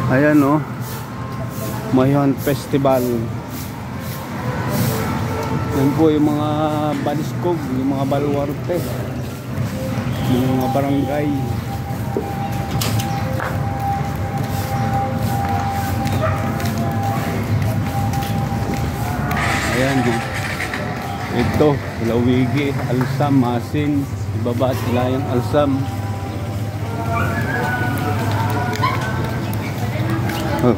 Ayan o, Mayuhan Festival. Yan po yung mga baliskog, yung mga baluarte, yung mga barangay. Ayan o, ito Lawigi, Alsam, Masin, ibaba sila yung Alsam. Oh.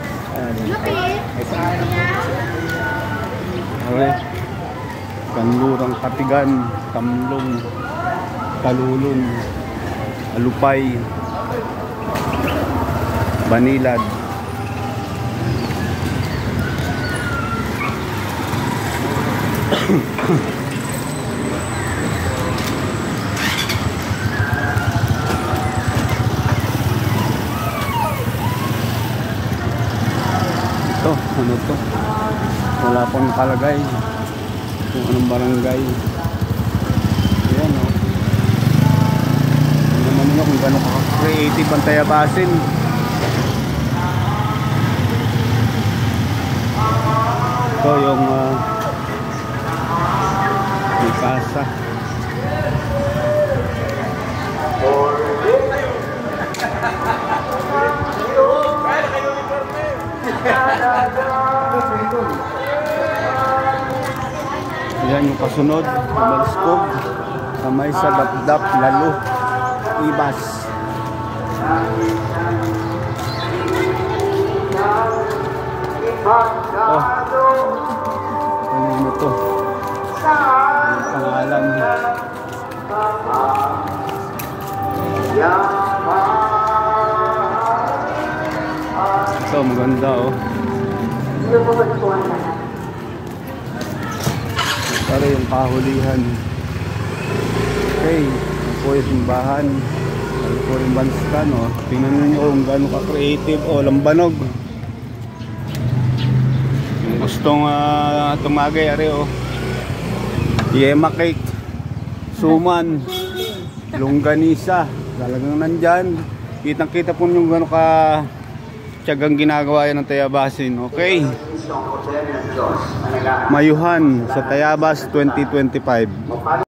Okay. Kanlurang Katigan, Tamlong, Talulon, Alupay, Banilad. Ito, ano to? Wala pang nakalagay kung anong barangay. Ayan o. Ano naman nyo kung gano'n ka-creative ang Tayabasin. Ito yung may kasa. Yan yung kasunod, Baliskog, kamay sa Dapdap, Lalo, Ibas. Oh, ano mo to? Ang pangalan. Ito, maganda oh. Para yung kahulihan. Okay, ito po yung simbahan. Ito po yung banskan oh. Tingnan nyo kung gano'n ka-creative oh, lambanog. Yung gustong tumagay ari oh. Yema cake, suman, longganisa, talagang nandyan. Kitang-kita po yung gano'n ka tiyagang ginagawa yan ng Tayabasin. Okay, Mayuhan sa Tayabas 2025.